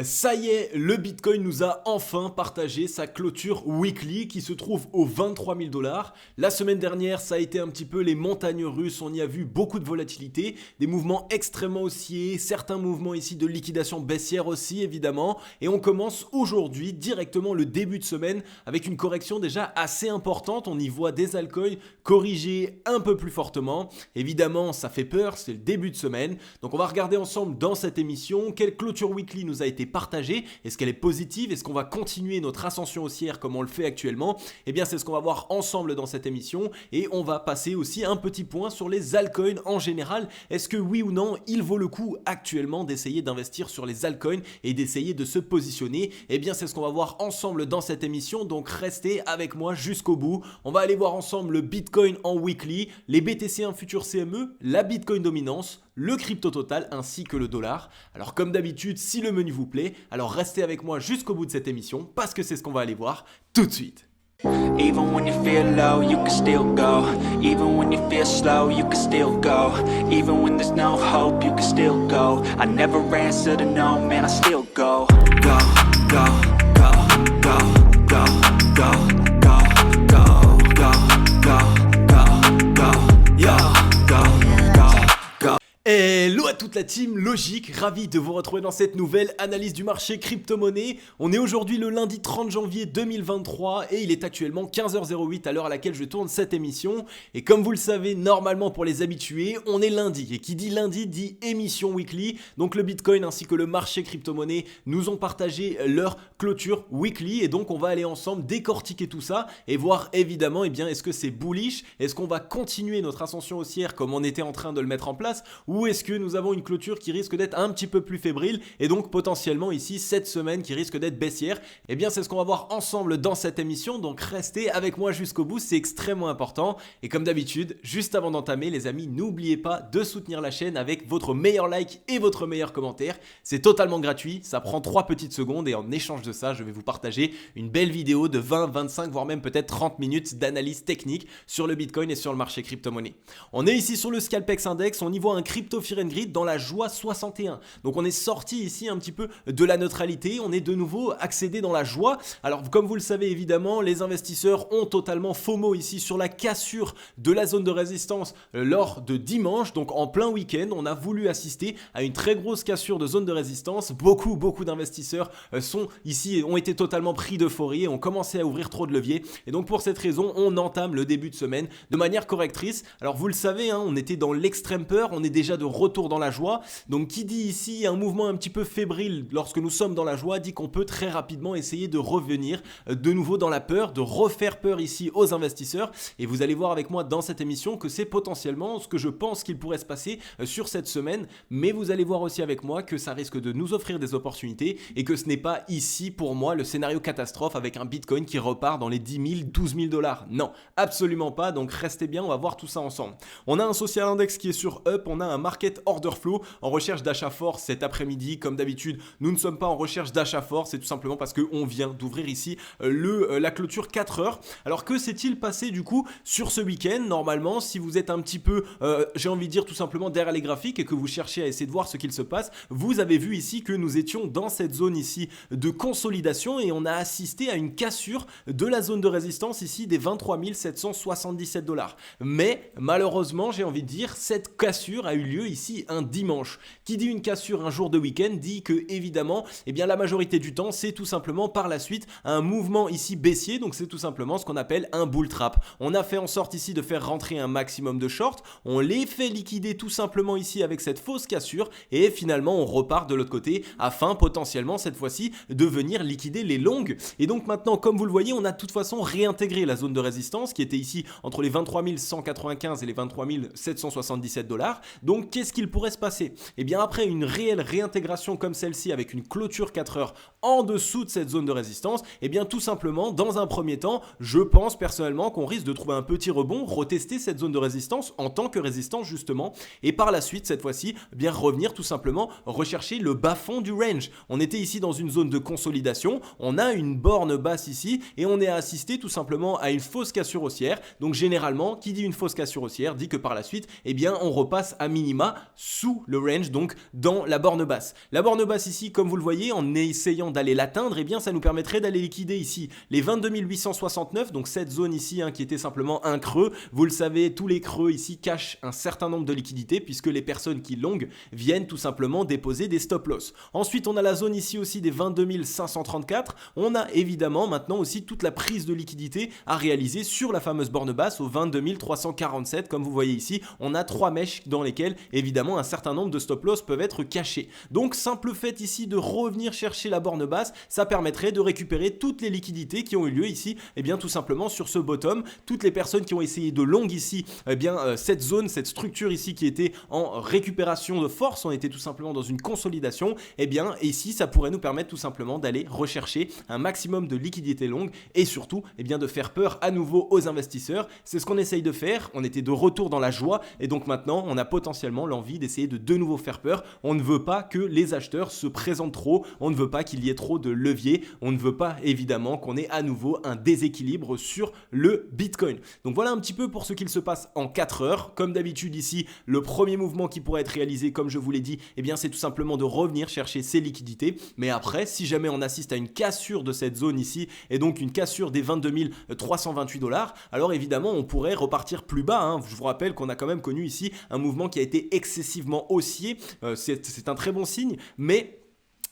Ça y est, le Bitcoin nous a enfin partagé sa clôture weekly qui se trouve aux 23 000 $. La semaine dernière, ça a été un petit peu les montagnes russes. On y a vu beaucoup de volatilité, des mouvements extrêmement haussiers, certains mouvements ici de liquidation baissière aussi évidemment. Et on commence aujourd'hui directement le début de semaine avec une correction déjà assez importante. On y voit des altcoins corriger un peu plus fortement. Évidemment, ça fait peur, c'est le début de semaine. Donc on va regarder ensemble dans cette émission quelle clôture weekly nous a été partagée. Est-ce qu'elle est positive? Est-ce qu'on va continuer notre ascension haussière comme on le fait actuellement? Eh bien, c'est ce qu'on va voir ensemble dans cette émission. Et on va passer aussi un petit point sur les altcoins en général. Est-ce que oui ou non, il vaut le coup actuellement d'essayer d'investir sur les altcoins et d'essayer de se positionner? Eh bien, c'est ce qu'on va voir ensemble dans cette émission. Donc, restez avec moi jusqu'au bout. On va aller voir ensemble le Bitcoin en weekly, les BTC1 Future CME, la Bitcoin dominance, le crypto total ainsi que le dollar. Alors comme d'habitude, si le menu vous plaît, alors restez avec moi jusqu'au bout de cette émission parce que c'est ce qu'on va aller voir tout de suite. Even when you feel low, you can still go. Even when you feel slow, you can still go. Even when there's no hope, you can still go. I never answer to no, man, I still go. Go, go, go, go, go, go, go, go, go, go, go, go, yo, go, go, go. Hello à toute la team Logique, ravi de vous retrouver dans cette nouvelle analyse du marché crypto-monnaie. On est aujourd'hui le lundi 30 janvier 2023 et il est actuellement 15h08 à l'heure à laquelle je tourne cette émission. Et comme vous le savez, normalement pour les habitués, on est lundi. Et qui dit lundi dit émission weekly. Donc le Bitcoin ainsi que le marché crypto-monnaie nous ont partagé leur clôture weekly. Et donc on va aller ensemble décortiquer tout ça et voir évidemment, est-ce que c'est bullish? Est-ce qu'on va continuer notre ascension haussière comme on était en train de le mettre en place? Ou est-ce que nous avons une clôture qui risque d'être un petit peu plus fébrile et donc potentiellement ici cette semaine qui risque d'être baissière? Eh bien c'est ce qu'on va voir ensemble dans cette émission, donc restez avec moi jusqu'au bout, c'est extrêmement important. Et comme d'habitude, juste avant d'entamer les amis, n'oubliez pas de soutenir la chaîne avec votre meilleur like et votre meilleur commentaire. C'est totalement gratuit, ça prend 3 petites secondes et en échange de ça, je vais vous partager une belle vidéo de 20, 25 voire même peut-être 30 minutes d'analyse technique sur le Bitcoin et sur le marché crypto-monnaie. On est ici sur le Scalpex Index, on y voit un crypto Fear and Greed dans la joie 61. Donc on est sorti ici un petit peu de la neutralité, on est de nouveau accédé dans la joie. Alors comme vous le savez évidemment, les investisseurs ont totalement FOMO ici sur la cassure de la zone de résistance lors de dimanche. Donc en plein week-end, on a voulu assister à une très grosse cassure de zone de résistance. Beaucoup d'investisseurs ont été totalement pris d'euphorie et ont commencé à ouvrir trop de leviers. Et donc pour cette raison, on entame le début de semaine de manière correctrice. Alors vous le savez, on était dans l'extrême peur, on est déjà de retour dans la joie. Donc qui dit ici un mouvement un petit peu fébrile lorsque nous sommes dans la joie dit qu'on peut très rapidement essayer de revenir de nouveau dans la peur, de refaire peur ici aux investisseurs. Et vous allez voir avec moi dans cette émission que c'est potentiellement ce que je pense qu'il pourrait se passer sur cette semaine. Mais vous allez voir aussi avec moi que ça risque de nous offrir des opportunités et que ce n'est pas ici pour moi le scénario catastrophe avec un Bitcoin qui repart dans les 10 000, 12 000 $. Non, absolument pas. Donc restez bien, on va voir tout ça ensemble. On a un social index qui est sur up, on a un market order flow en recherche d'achat fort cet après-midi. Comme d'habitude, nous ne sommes pas en recherche d'achat fort, c'est tout simplement parce qu'on vient d'ouvrir ici la clôture 4 heures. Alors que s'est-il passé du coup sur ce week-end? Normalement, si vous êtes un petit peu, j'ai envie de dire tout simplement derrière les graphiques et que vous cherchez à essayer de voir ce qu'il se passe, vous avez vu ici que nous étions dans cette zone ici de consolidation et on a assisté à une cassure de la zone de résistance ici des 23 777 $. Mais malheureusement, j'ai envie de dire, cette cassure a eu lieu ici un dimanche. Qui dit une cassure un jour de week-end dit que évidemment la majorité du temps c'est tout simplement par la suite un mouvement ici baissier, donc c'est tout simplement ce qu'on appelle un bull trap. On a fait en sorte ici de faire rentrer un maximum de shorts, on les fait liquider tout simplement ici avec cette fausse cassure et finalement on repart de l'autre côté afin potentiellement cette fois-ci de venir liquider les longues. Et donc maintenant comme vous le voyez on a de toute façon réintégré la zone de résistance qui était ici entre les 23 195 et les 23 777 $. Donc qu'est-ce qu'il pourrait se passer? Eh bien après une réelle réintégration comme celle-ci avec une clôture 4 heures en dessous de cette zone de résistance, eh bien tout simplement dans un premier temps je pense personnellement qu'on risque de trouver un petit rebond, retester cette zone de résistance en tant que résistance justement et par la suite cette fois-ci bien revenir tout simplement rechercher le bas-fond du range. On était ici dans une zone de consolidation, on a une borne basse ici et on est assisté tout simplement à une fausse cassure haussière. Donc généralement qui dit une fausse cassure haussière dit que par la suite on repasse à minima sous sous le range, donc dans la borne basse. La borne basse ici, comme vous le voyez, en essayant d'aller l'atteindre, eh bien ça nous permettrait d'aller liquider ici les 22 869, donc cette zone ici qui était simplement un creux. Vous le savez, tous les creux ici cachent un certain nombre de liquidités puisque les personnes qui longuent viennent tout simplement déposer des stop loss. Ensuite, on a la zone ici aussi des 22 534. On a évidemment maintenant aussi toute la prise de liquidité à réaliser sur la fameuse borne basse au 22 347. Comme vous voyez ici, on a 3 mèches dans lesquelles évidemment un certain nombre de stop loss peuvent être cachés. Donc simple fait ici de revenir chercher la borne basse, ça permettrait de récupérer toutes les liquidités qui ont eu lieu ici, et bien tout simplement sur ce bottom. Toutes les personnes qui ont essayé de long ici, eh bien cette zone, cette structure ici qui était en récupération de force, on était tout simplement dans une consolidation, et bien ici ça pourrait nous permettre tout simplement d'aller rechercher un maximum de liquidités longues et surtout eh bien de faire peur à nouveau aux investisseurs. C'est ce qu'on essaye de faire, on était de retour dans la joie et donc maintenant on a potentiellement l'envie d'essayer de nouveau faire peur. On ne veut pas que les acheteurs se présentent trop, on ne veut pas qu'il y ait trop de levier, on ne veut pas évidemment qu'on ait à nouveau un déséquilibre sur le Bitcoin. Donc voilà un petit peu pour ce qu'il se passe en 4 heures. Comme d'habitude ici, le premier mouvement qui pourrait être réalisé, comme je vous l'ai dit, eh bien c'est tout simplement de revenir chercher ces liquidités. Mais après, si jamais on assiste à une cassure de cette zone ici, et donc une cassure des 22 328 $, alors évidemment on pourrait repartir plus bas. Je vous rappelle qu'on a quand même connu ici un mouvement qui a été excessivement haussier. C'est un très bon signe, mais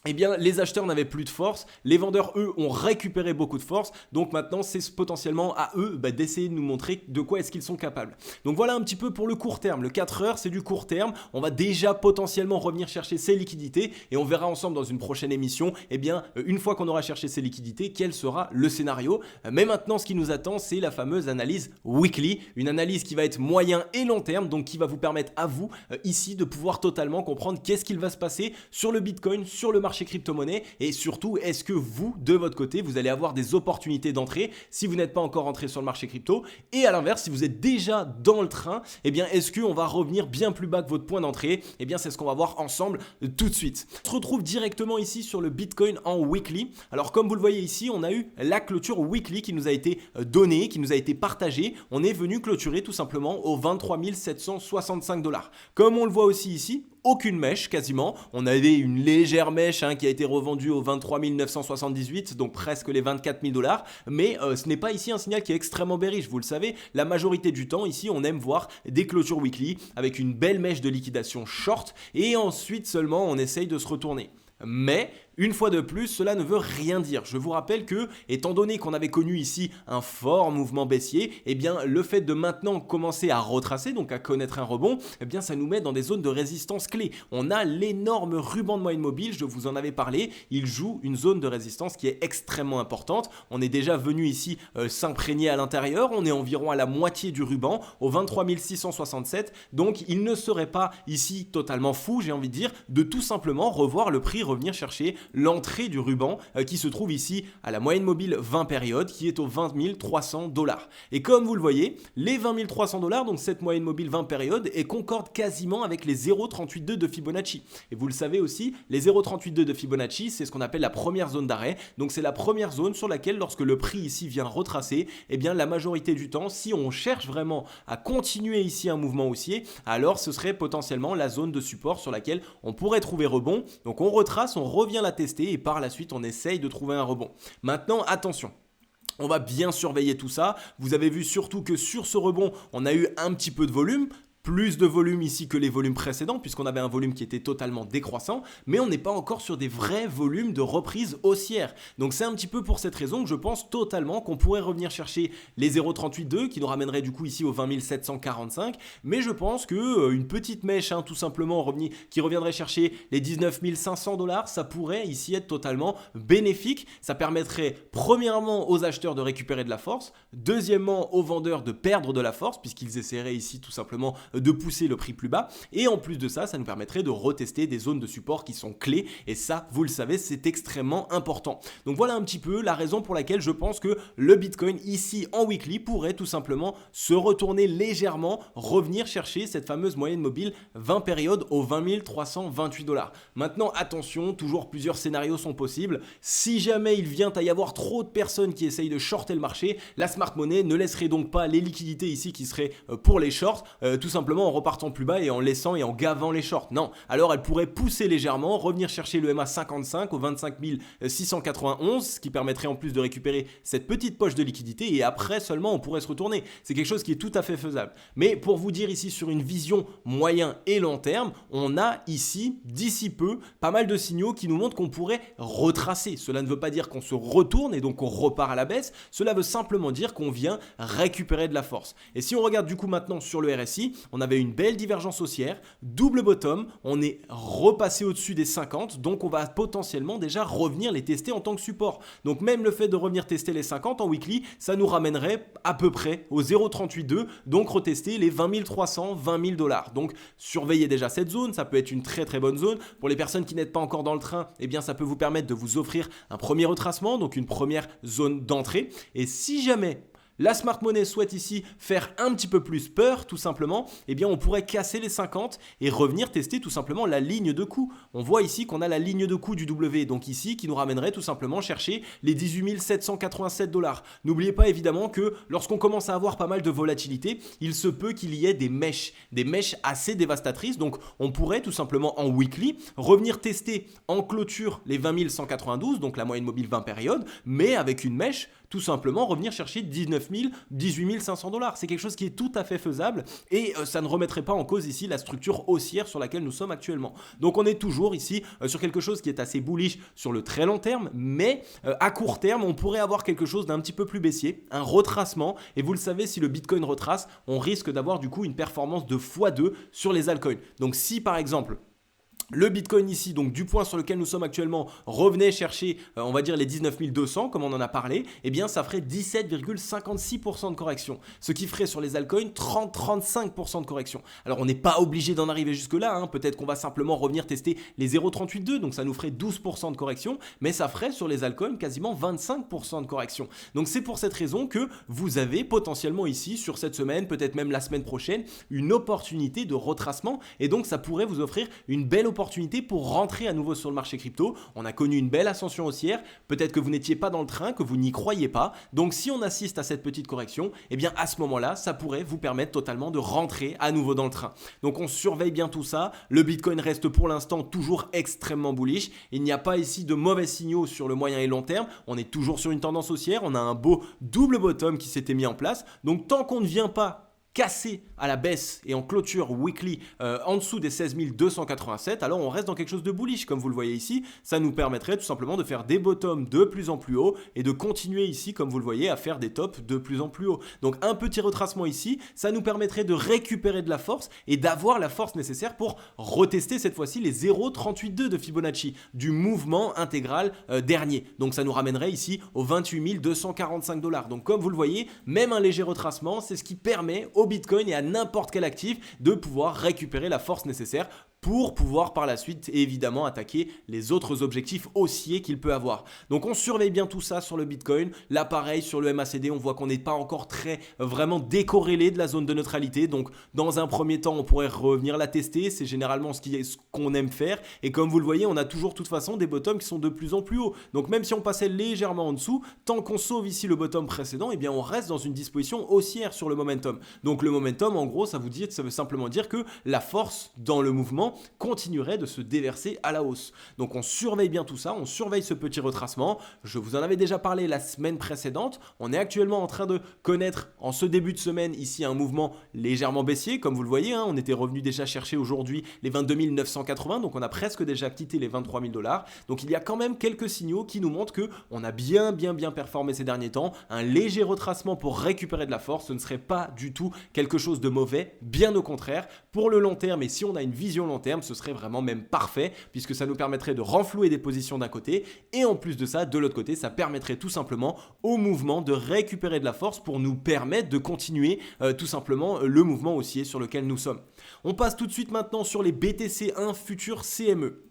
eh bien, les acheteurs n'avaient plus de force, les vendeurs, eux, ont récupéré beaucoup de force, donc maintenant, c'est potentiellement à eux d'essayer de nous montrer de quoi est-ce qu'ils sont capables. Donc voilà un petit peu pour le court terme. Le 4 heures, c'est du court terme, on va déjà potentiellement revenir chercher ces liquidités et on verra ensemble dans une prochaine émission, eh bien, une fois qu'on aura cherché ces liquidités, quel sera le scénario. Mais maintenant, ce qui nous attend, c'est la fameuse analyse weekly, une analyse qui va être moyen et long terme, donc qui va vous permettre à vous, ici, de pouvoir totalement comprendre qu'est-ce qu'il va se passer sur le Bitcoin, sur le marché crypto-monnaie et surtout est-ce que vous de votre côté vous allez avoir des opportunités d'entrée si vous n'êtes pas encore entré sur le marché crypto et à l'inverse si vous êtes déjà dans le train, eh bien est-ce qu'on va revenir bien plus bas que votre point d'entrée? Eh bien c'est ce qu'on va voir ensemble tout de suite. On se retrouve directement ici sur le Bitcoin en weekly. Alors comme vous le voyez ici, on a eu la clôture weekly qui nous a été donnée, qui nous a été partagée. On est venu clôturer tout simplement aux 23 765 $. Comme on le voit aussi ici, aucune mèche quasiment, on avait une légère mèche qui a été revendue aux 23 978, donc presque les 24 000 $, mais ce n'est pas ici un signal qui est extrêmement bearish, vous le savez, la majorité du temps ici on aime voir des clôtures weekly avec une belle mèche de liquidation short et ensuite seulement on essaye de se retourner. Mais une fois de plus, cela ne veut rien dire. Je vous rappelle que, étant donné qu'on avait connu ici un fort mouvement baissier, eh bien le fait de maintenant commencer à retracer, donc à connaître un rebond, eh bien ça nous met dans des zones de résistance clés. On a l'énorme ruban de moyenne mobile, je vous en avais parlé, il joue une zone de résistance qui est extrêmement importante. On est déjà venu ici s'imprégner à l'intérieur, on est environ à la moitié du ruban, au 23 667, donc il ne serait pas ici totalement fou, j'ai envie de dire, de tout simplement revoir le prix, revenir chercher l'entrée du ruban qui se trouve ici à la moyenne mobile 20 périodes qui est aux 20 300 $. Et comme vous le voyez, les 20 300 $, donc cette moyenne mobile 20 périodes, et concorde quasiment avec les 0,382 de Fibonacci. Et vous le savez aussi, les 0,382 de Fibonacci, c'est ce qu'on appelle la première zone d'arrêt. Donc c'est la première zone sur laquelle lorsque le prix ici vient retracer, eh bien la majorité du temps, si on cherche vraiment à continuer ici un mouvement haussier, alors ce serait potentiellement la zone de support sur laquelle on pourrait trouver rebond. Donc on retrace, on revient la tester et par la suite on essaye de trouver un rebond. Maintenant attention, on va bien surveiller tout ça. Vous avez vu surtout que sur ce rebond on a eu un petit peu de volume. Plus de volume ici que les volumes précédents puisqu'on avait un volume qui était totalement décroissant, mais on n'est pas encore sur des vrais volumes de reprise haussière. Donc c'est un petit peu pour cette raison que je pense totalement qu'on pourrait revenir chercher les 0,382 qui nous ramènerait du coup ici aux 20 745, mais je pense que une petite mèche tout simplement qui reviendrait chercher les 19 500 $, ça pourrait ici être totalement bénéfique. Ça permettrait premièrement aux acheteurs de récupérer de la force, deuxièmement aux vendeurs de perdre de la force puisqu'ils essaieraient ici tout simplement de pousser le prix plus bas et en plus de ça, ça nous permettrait de retester des zones de support qui sont clés et ça, vous le savez, c'est extrêmement important. Donc voilà un petit peu la raison pour laquelle je pense que le Bitcoin ici en weekly pourrait tout simplement se retourner légèrement, revenir chercher cette fameuse moyenne mobile 20 périodes aux 20 328 $. Maintenant attention, toujours plusieurs scénarios sont possibles. Si jamais il vient à y avoir trop de personnes qui essayent de shorter le marché, la smart money ne laisserait donc pas les liquidités ici qui seraient pour les shorts, tout simplement simplement en repartant plus bas et en laissant et en gavant les shorts. Non, alors elle pourrait pousser légèrement, revenir chercher le MA 55 au 25 691, ce qui permettrait en plus de récupérer cette petite poche de liquidité et après seulement on pourrait se retourner. C'est quelque chose qui est tout à fait faisable. Mais pour vous dire ici sur une vision moyen et long terme, on a ici d'ici peu pas mal de signaux qui nous montrent qu'on pourrait retracer. Cela ne veut pas dire qu'on se retourne et donc qu'on repart à la baisse, cela veut simplement dire qu'on vient récupérer de la force. Et si on regarde du coup maintenant sur le RSI, on avait une belle divergence haussière, double bottom, on est repassé au-dessus des 50, donc on va potentiellement déjà revenir les tester en tant que support. Donc même le fait de revenir tester les 50 en weekly, ça nous ramènerait à peu près au 0,382, donc retester les 20 300, 20 000 $. Donc surveillez déjà cette zone, ça peut être une très très bonne zone. Pour les personnes qui n'êtes pas encore dans le train, eh bien ça peut vous permettre de vous offrir un premier retracement, donc une première zone d'entrée. Et si jamais la smart money souhaite ici faire un petit peu plus peur, tout simplement, eh bien on pourrait casser les 50 et revenir tester tout simplement la ligne de coup. On voit ici qu'on a la ligne de coup du W, donc ici qui nous ramènerait tout simplement chercher les 18 787 $. N'oubliez pas évidemment que lorsqu'on commence à avoir pas mal de volatilité, il se peut qu'il y ait des mèches assez dévastatrices. Donc on pourrait tout simplement en weekly revenir tester en clôture les 20 192, donc la moyenne mobile 20 périodes, mais avec une mèche, tout simplement revenir chercher 19 000, 18 500 $. C'est quelque chose qui est tout à fait faisable et ça ne remettrait pas en cause ici la structure haussière sur laquelle nous sommes actuellement. Donc on est toujours ici sur quelque chose qui est assez bullish sur le très long terme, mais à court terme, on pourrait avoir quelque chose d'un petit peu plus baissier, un retracement. Et vous le savez, si le Bitcoin retrace, on risque d'avoir du coup une performance de x2 sur les altcoins. Donc si par exemple, le Bitcoin ici, donc du point sur lequel nous sommes actuellement, revenait chercher, on va dire les 19 200 comme on en a parlé, eh bien ça ferait 17,56% de correction. Ce qui ferait sur les altcoins 30-35% de correction. Alors on n'est pas obligé d'en arriver jusque là, hein. Peut-être qu'on va simplement revenir tester les 0,382, donc ça nous ferait 12% de correction, mais ça ferait sur les altcoins quasiment 25% de correction. Donc c'est pour cette raison que vous avez potentiellement ici, sur cette semaine, peut-être même la semaine prochaine, une opportunité de retracement et donc ça pourrait vous offrir une belle opportunité pour rentrer à nouveau sur le marché crypto. On a connu une belle ascension haussière, peut-être que vous n'étiez pas dans le train, que vous n'y croyez pas. Donc si on assiste à cette petite correction, eh bien à ce moment-là, ça pourrait vous permettre totalement de rentrer à nouveau dans le train. Donc on surveille bien tout ça. Le Bitcoin reste pour l'instant toujours extrêmement bullish. Il n'y a pas ici de mauvais signaux sur le moyen et long terme. On est toujours sur une tendance haussière. On a un beau double bottom qui s'était mis en place. Donc tant qu'on ne vient pas cassé à la baisse et en clôture weekly en dessous des 16 287, alors on reste dans quelque chose de bullish comme vous le voyez ici. Ça nous permettrait tout simplement de faire des bottoms de plus en plus haut et de continuer ici comme vous le voyez à faire des tops de plus en plus haut. Donc un petit retracement ici, ça nous permettrait de récupérer de la force et d'avoir la force nécessaire pour retester cette fois-ci les 0,382 de Fibonacci du mouvement intégral dernier. Donc ça nous ramènerait ici aux 28 245 $. Donc comme vous le voyez, même un léger retracement, c'est ce qui permet au Bitcoin et à n'importe quel actif de pouvoir récupérer la force nécessaire pour pouvoir par la suite évidemment attaquer les autres objectifs haussiers qu'il peut avoir. Donc on surveille bien tout ça sur le Bitcoin. Là pareil sur le MACD, on voit qu'on n'est pas encore très vraiment décorrélé de la zone de neutralité. Donc dans un premier temps, on pourrait revenir la tester. C'est généralement ce qu'on aime faire. Et comme vous le voyez, on a toujours de toute façon des bottoms qui sont de plus en plus hauts. Donc même si on passait légèrement en dessous, tant qu'on sauve ici le bottom précédent, eh bien on reste dans une disposition haussière sur le momentum. Donc le momentum, en gros, ça veut simplement dire que la force dans le mouvement continuerait de se déverser à la hausse. Donc on surveille bien tout ça, on surveille ce petit retracement. Je vous en avais déjà parlé la semaine précédente. On est actuellement en train de connaître en ce début de semaine ici un mouvement légèrement baissier. Comme vous le voyez, hein, on était revenu déjà chercher aujourd'hui les 22 980, donc on a presque déjà quitté les 23 000 $. Donc il y a quand même quelques signaux qui nous montrent qu'on a bien performé ces derniers temps. Un léger retracement pour récupérer de la force, ce ne serait pas du tout quelque chose de mauvais, bien au contraire. Pour le long terme, et si on a une vision long terme, ce serait vraiment même parfait puisque ça nous permettrait de renflouer des positions d'un côté et en plus de ça, de l'autre côté, ça permettrait tout simplement au mouvement de récupérer de la force pour nous permettre de continuer tout simplement le mouvement haussier sur lequel nous sommes. On passe tout de suite maintenant sur les BTC1 futurs CME.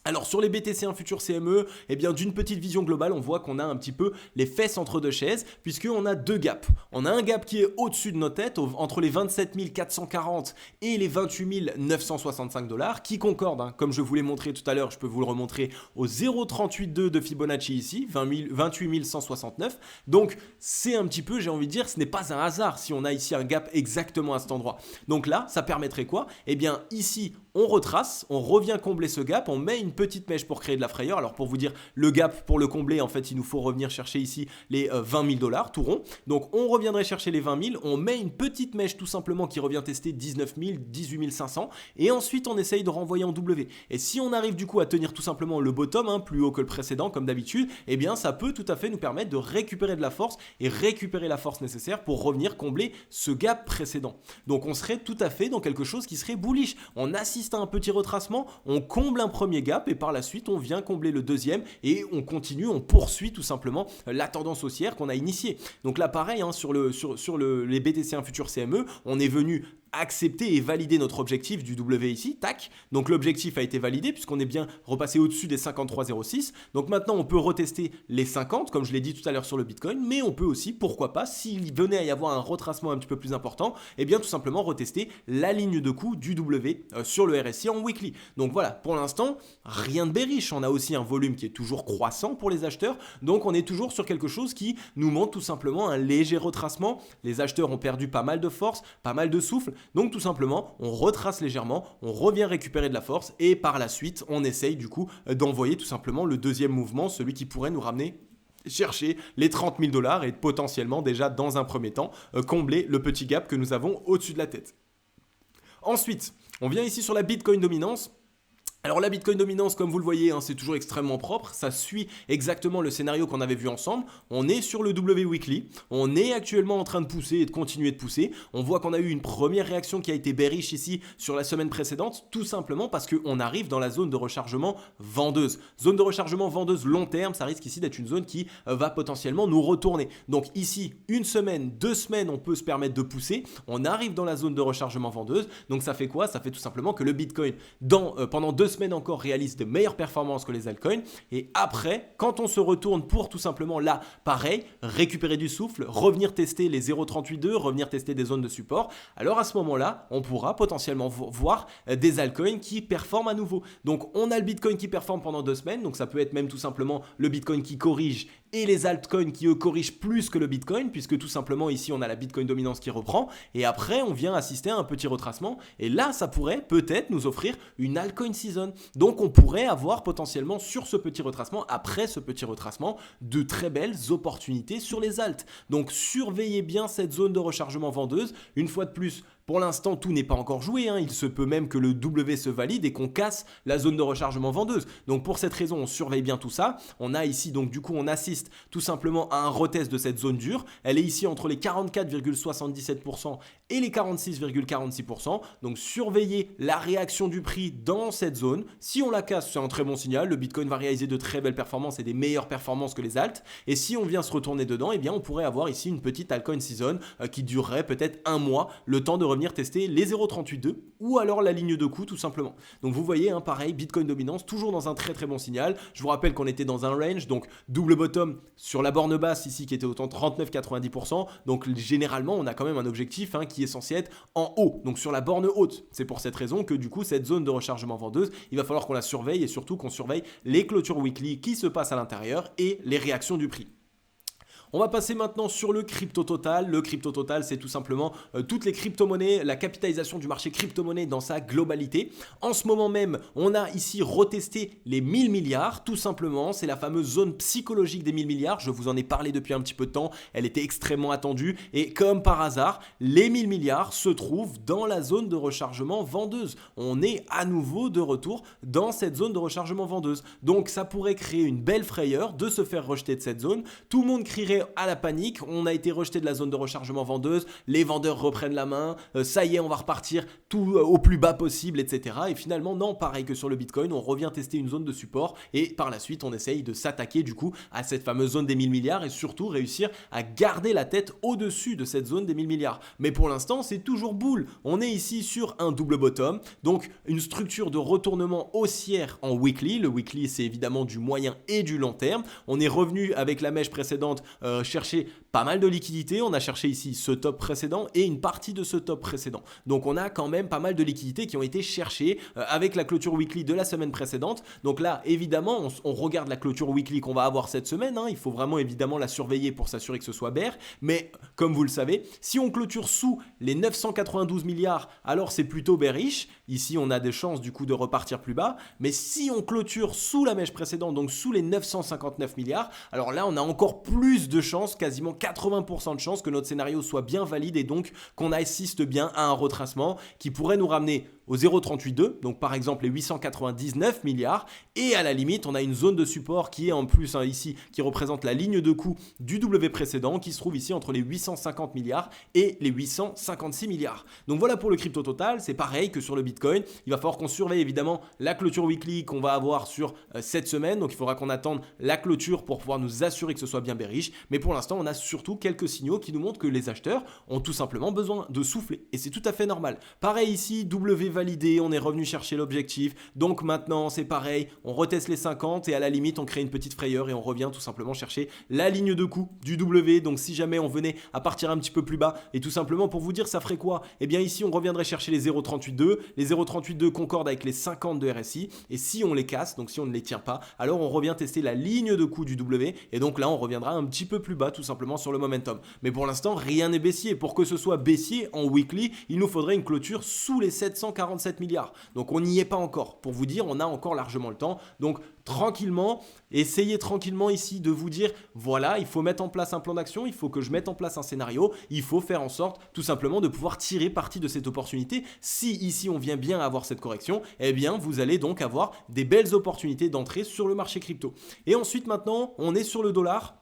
Alors sur les BTC1 Futur CME, eh bien d'une petite vision globale, on voit qu'on a un petit peu les fesses entre deux chaises, puisqu'on a deux gaps. On a un gap qui est au-dessus de nos têtes, entre les 27 440 et les 28 965 $, qui concorde, hein, comme je vous l'ai montré tout à l'heure, je peux vous le remontrer au 0,382 de Fibonacci ici, 28 169. Donc c'est un petit peu, j'ai envie de dire, ce n'est pas un hasard si on a ici un gap exactement à cet endroit. Donc là, ça permettrait quoi? Eh bien ici, on retrace, on revient combler ce gap, on met une petite mèche pour créer de la frayeur. Alors pour vous dire, le gap pour le combler, en fait, il nous faut revenir chercher ici les 20 000 $, tout rond. Donc on reviendrait chercher les 20 000, on met une petite mèche tout simplement qui revient tester 19 000, 18 500 et ensuite on essaye de renvoyer en W. Et si on arrive du coup à tenir tout simplement le bottom, hein, plus haut que le précédent comme d'habitude, eh bien ça peut tout à fait nous permettre de récupérer de la force et récupérer la force nécessaire pour revenir combler ce gap précédent. Donc on serait tout à fait dans quelque chose qui serait bullish. On assiste à un petit retracement, on comble un premier gap et par la suite on vient combler le deuxième et on continue, on poursuit tout simplement la tendance haussière qu'on a initiée. Donc là pareil, hein, sur les BTC1 Futur CME, on est venu accepter et valider notre objectif du W ici, tac. Donc l'objectif a été validé puisqu'on est bien repassé au-dessus des 53,06. Donc maintenant on peut retester les 50 comme je l'ai dit tout à l'heure sur le Bitcoin, mais on peut aussi, pourquoi pas, s'il venait à y avoir un retracement un petit peu plus important, eh bien tout simplement retester la ligne de coup du W sur le RSI en weekly. Donc voilà, pour l'instant, rien de bearish. On a aussi un volume qui est toujours croissant pour les acheteurs, donc on est toujours sur quelque chose qui nous montre tout simplement un léger retracement. Les acheteurs ont perdu pas mal de force, pas mal de souffle. Donc tout simplement, on retrace légèrement, on revient récupérer de la force et par la suite, on essaye du coup d'envoyer tout simplement le deuxième mouvement, celui qui pourrait nous ramener chercher les 30 000 $ et potentiellement déjà dans un premier temps combler le petit gap que nous avons au-dessus de la tête. Ensuite, on vient ici sur la Bitcoin dominance. Alors la Bitcoin dominance, comme vous le voyez, hein, c'est toujours extrêmement propre, ça suit exactement le scénario qu'on avait vu ensemble. On est sur le W Weekly, on est actuellement en train de pousser et de continuer de pousser. On voit qu'on a eu une première réaction qui a été bearish ici sur la semaine précédente, tout simplement parce qu'on arrive dans la zone de rechargement vendeuse. Zone de rechargement vendeuse long terme, ça risque ici d'être une zone qui va potentiellement nous retourner. Donc ici, une semaine, 2 semaines, on peut se permettre de pousser. On arrive dans la zone de rechargement vendeuse, donc ça fait quoi? Ça fait tout simplement que le Bitcoin, pendant 2 semaines encore, réalise de meilleures performances que les altcoins. Et après, quand on se retourne pour tout simplement là, pareil, récupérer du souffle, revenir tester les 0,382, revenir tester des zones de support, alors à ce moment-là, on pourra potentiellement voir des altcoins qui performent à nouveau. Donc on a le Bitcoin qui performe pendant 2 semaines, donc ça peut être même tout simplement le Bitcoin qui corrige et les altcoins qui eux corrigent plus que le Bitcoin, puisque tout simplement ici on a la Bitcoin dominance qui reprend, et après on vient assister à un petit retracement, et là ça pourrait peut-être nous offrir une altcoin season. Donc on pourrait avoir potentiellement sur ce petit retracement, après ce petit retracement, de très belles opportunités sur les alts. Donc surveillez bien cette zone de rechargement vendeuse. Une fois de plus, pour l'instant, tout n'est pas encore joué, hein. Il se peut même que le W se valide et qu'on casse la zone de rechargement vendeuse. Donc pour cette raison, on surveille bien tout ça. On a ici, donc du coup, on assiste tout simplement à un retest de cette zone dure. Elle est ici entre les 44,77% et les 46,46%. Donc surveillez la réaction du prix dans cette zone. Si on la casse, c'est un très bon signal. Le Bitcoin va réaliser de très belles performances et des meilleures performances que les alts. Et si on vient se retourner dedans, eh bien on pourrait avoir ici une petite altcoin season qui durerait peut-être un mois, le temps de revenir tester les 0,382 ou alors la ligne de coup tout simplement. Donc vous voyez, hein, pareil, Bitcoin dominance, toujours dans un très très bon signal. Je vous rappelle qu'on était dans un range, donc double bottom sur la borne basse ici qui était autant 39,90%. Donc généralement, on a quand même un objectif, hein, qui est censé être en haut, donc sur la borne haute. C'est pour cette raison que du coup, cette zone de rechargement vendeuse, il va falloir qu'on la surveille et surtout qu'on surveille les clôtures weekly qui se passent à l'intérieur et les réactions du prix. On va passer maintenant sur le crypto total. Le crypto total, c'est tout simplement toutes les crypto-monnaies, la capitalisation du marché crypto-monnaie dans sa globalité. En ce moment même, on a ici retesté les 1000 milliards, tout simplement. C'est la fameuse zone psychologique des 1000 milliards. Je vous en ai parlé depuis un petit peu de temps. Elle était extrêmement attendue. Et comme par hasard, les 1000 milliards se trouvent dans la zone de rechargement vendeuse. On est à nouveau de retour dans cette zone de rechargement vendeuse. Donc ça pourrait créer une belle frayeur de se faire rejeter de cette zone. Tout le monde crierait à la panique, on a été rejeté de la zone de rechargement vendeuse, les vendeurs reprennent la main, ça y est, on va repartir tout au plus bas possible, etc. Et finalement, non, pareil que sur le Bitcoin, on revient tester une zone de support et par la suite, on essaye de s'attaquer du coup à cette fameuse zone des 1000 milliards et surtout réussir à garder la tête au-dessus de cette zone des 1000 milliards. Mais pour l'instant, c'est toujours bull. On est ici sur un double bottom, donc une structure de retournement haussière en weekly. Le weekly, c'est évidemment du moyen et du long terme. On est revenu avec la mèche précédente chercher pas mal de liquidités. On a cherché ici ce top précédent et une partie de ce top précédent. Donc on a quand même pas mal de liquidités qui ont été cherchées avec la clôture weekly de la semaine précédente. Donc là, évidemment, on regarde la clôture weekly qu'on va avoir cette semaine. Il faut vraiment évidemment la surveiller pour s'assurer que ce soit bear. Mais comme vous le savez, si on clôture sous les 992 milliards, alors c'est plutôt bearish. Ici, on a des chances du coup de repartir plus bas. Mais si on clôture sous la mèche précédente, donc sous les 959 milliards, alors là, on a encore plus de chances, quasiment 80% de chances que notre scénario soit bien valide et donc qu'on assiste bien à un retracement qui pourrait nous ramener au 0,382, donc par exemple les 899 milliards, et à la limite on a une zone de support qui est en plus ici, qui représente la ligne de coût du W précédent, qui se trouve ici entre les 850 milliards et les 856 milliards. Donc voilà pour le crypto total, c'est pareil que sur le Bitcoin, il va falloir qu'on surveille évidemment la clôture weekly qu'on va avoir sur cette semaine, donc il faudra qu'on attende la clôture pour pouvoir nous assurer que ce soit bien bearish, mais pour l'instant on a surtout quelques signaux qui nous montrent que les acheteurs ont tout simplement besoin de souffler, et c'est tout à fait normal. Pareil ici, W validé, on est revenu chercher l'objectif, donc maintenant c'est pareil, on reteste les 50 et à la limite on crée une petite frayeur et on revient tout simplement chercher la ligne de coût du W. Donc si jamais on venait à partir un petit peu plus bas, et tout simplement pour vous dire ça ferait quoi, et bien ici on reviendrait chercher les 0,382, les 0,382 concordent avec les 50 de RSI, et si on les casse, donc si on ne les tient pas, alors on revient tester la ligne de coût du W, et donc là on reviendra un petit peu plus bas tout simplement sur le momentum. Mais pour l'instant rien n'est baissier, pour que ce soit baissier en weekly, il nous faudrait une clôture sous les 747 milliards. Donc on n'y est pas encore. Pour vous dire, on a encore largement le temps. Donc tranquillement, essayez tranquillement ici de vous dire, voilà, il faut mettre en place un plan d'action, il faut que je mette en place un scénario, il faut faire en sorte tout simplement de pouvoir tirer parti de cette opportunité. Si ici on vient bien avoir cette correction, eh bien vous allez donc avoir des belles opportunités d'entrée sur le marché crypto. Et ensuite maintenant, on est sur le dollar.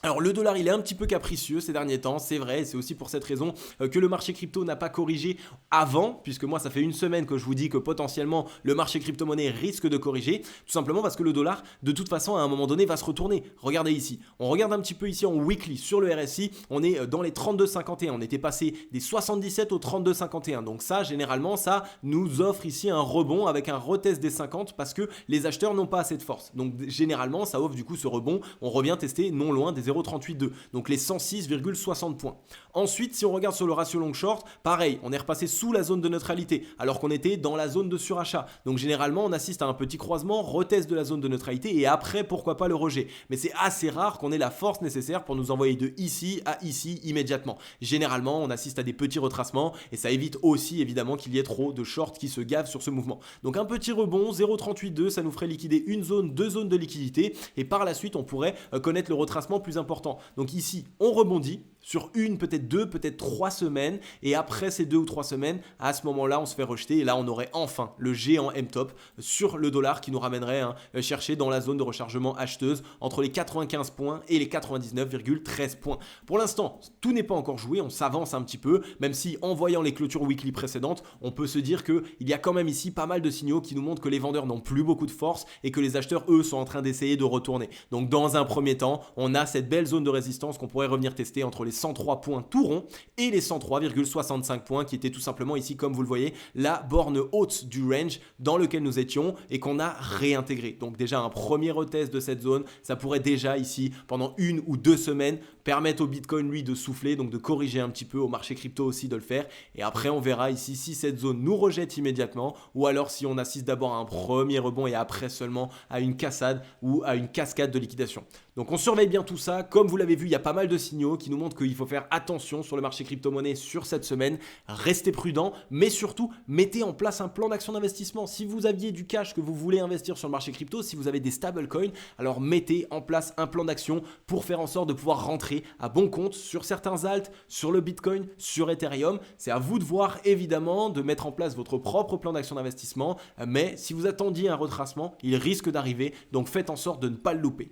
Alors le dollar il est un petit peu capricieux ces derniers temps, c'est vrai, c'est aussi pour cette raison que le marché crypto n'a pas corrigé avant, puisque moi ça fait une semaine que je vous dis que potentiellement le marché crypto-monnaie risque de corriger, tout simplement parce que le dollar de toute façon à un moment donné va se retourner. Regardez ici, on regarde un petit peu ici en weekly sur le RSI, on est dans les 32,51, on était passé des 77 aux 32,51, donc ça généralement ça nous offre ici un rebond avec un retest des 50 parce que les acheteurs n'ont pas assez de force. Donc généralement ça offre du coup ce rebond, on revient tester non loin des 0,382, donc les 106,60 points. Ensuite, si on regarde sur le ratio long short, pareil, on est repassé sous la zone de neutralité, alors qu'on était dans la zone de surachat. Donc généralement, on assiste à un petit croisement, retest de la zone de neutralité et après, pourquoi pas le rejet. Mais c'est assez rare qu'on ait la force nécessaire pour nous envoyer de ici à ici immédiatement. Généralement, on assiste à des petits retracements et ça évite aussi évidemment qu'il y ait trop de shorts qui se gavent sur ce mouvement. Donc un petit rebond, 0,382, ça nous ferait liquider une zone, deux zones de liquidité et par la suite, on pourrait connaître le retracement plus important. Donc ici, on rebondit sur une, peut-être deux, peut-être 3 semaines et après ces 2 ou 3 semaines, à ce moment-là, on se fait rejeter et là, on aurait enfin le géant M-top sur le dollar qui nous ramènerait chercher dans la zone de rechargement acheteuse entre les 95 points et les 99,13 points. Pour l'instant, tout n'est pas encore joué, on s'avance un petit peu, même si en voyant les clôtures weekly précédentes, on peut se dire qu'il y a quand même ici pas mal de signaux qui nous montrent que les vendeurs n'ont plus beaucoup de force et que les acheteurs, eux, sont en train d'essayer de retourner. Donc dans un premier temps, on a cette belle zone de résistance qu'on pourrait revenir tester entre les 103 points tout rond et les 103,65 points qui étaient tout simplement ici, comme vous le voyez, la borne haute du range dans lequel nous étions et qu'on a réintégré. Donc déjà un premier retest de cette zone, ça pourrait déjà ici pendant 1 ou 2 semaines permettre au Bitcoin lui de souffler, donc de corriger un petit peu, au marché crypto aussi de le faire et après on verra ici si cette zone nous rejette immédiatement ou alors si on assiste d'abord à un premier rebond et après seulement à une cassade ou à une cascade de liquidation. Donc on surveille bien tout ça, comme vous l'avez vu, il y a pas mal de signaux qui nous montrent qu'il faut faire attention sur le marché crypto-monnaie sur cette semaine, restez prudent, mais surtout mettez en place un plan d'action d'investissement. Si vous aviez du cash que vous voulez investir sur le marché crypto, si vous avez des stablecoins, alors mettez en place un plan d'action pour faire en sorte de pouvoir rentrer à bon compte sur certains alts, sur le Bitcoin, sur Ethereum. C'est à vous de voir évidemment de mettre en place votre propre plan d'action d'investissement, mais si vous attendiez un retracement, il risque d'arriver, donc faites en sorte de ne pas le louper.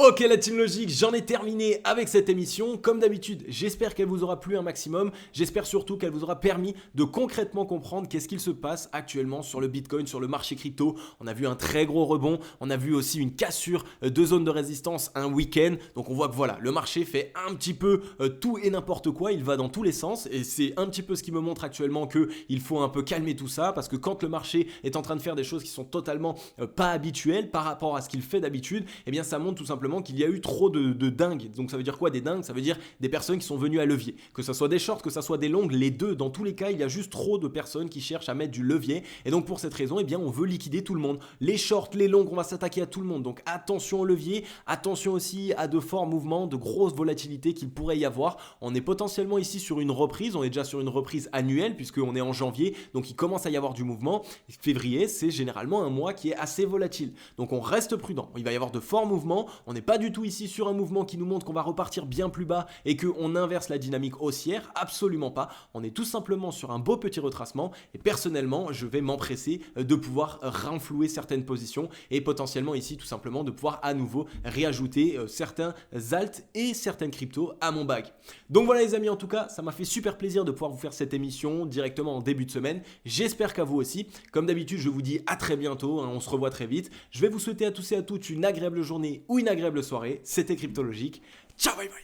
Ok la team logique, j'en ai terminé avec cette émission. Comme d'habitude, j'espère qu'elle vous aura plu un maximum. J'espère surtout qu'elle vous aura permis de concrètement comprendre qu'est-ce qu'il se passe actuellement sur le Bitcoin, sur le marché crypto. On a vu un très gros rebond, on a vu aussi une cassure de zone de résistance un week-end. Donc on voit que voilà, le marché fait un petit peu tout et n'importe quoi, il va dans tous les sens. Et c'est un petit peu ce qui me montre actuellement qu'il faut un peu calmer tout ça. Parce que quand le marché est en train de faire des choses qui sont totalement pas habituelles par rapport à ce qu'il fait d'habitude, eh bien ça montre tout simplement qu'il y a eu trop de dingues. Donc ça veut dire quoi des dingues? Ça veut dire des personnes qui sont venues à levier. Que ce soit des shorts, que ce soit des longues, les deux, dans tous les cas, il y a juste trop de personnes qui cherchent à mettre du levier. Et donc pour cette raison, eh bien on veut liquider tout le monde. Les shorts, les longues, on va s'attaquer à tout le monde. Donc attention au levier, attention aussi à de forts mouvements, de grosses volatilités qu'il pourrait y avoir. On est potentiellement ici sur une reprise, on est déjà sur une reprise annuelle puisqu'on est en janvier, donc il commence à y avoir du mouvement. Février, c'est généralement un mois qui est assez volatile. Donc on reste prudent, il va y avoir de forts mouvements, on n'est pas du tout ici sur un mouvement qui nous montre qu'on va repartir bien plus bas et qu'on inverse la dynamique haussière, absolument pas. On est tout simplement sur un beau petit retracement et personnellement, je vais m'empresser de pouvoir renflouer certaines positions et potentiellement ici tout simplement de pouvoir à nouveau réajouter certains alt et certaines cryptos à mon bag. Donc voilà les amis, en tout cas, ça m'a fait super plaisir de pouvoir vous faire cette émission directement en début de semaine. J'espère qu'à vous aussi. Comme d'habitude, je vous dis à très bientôt, on se revoit très vite. Je vais vous souhaiter à tous et à toutes une agréable journée ou une agréable soirée. C'était Cryptologique. Ciao, bye bye.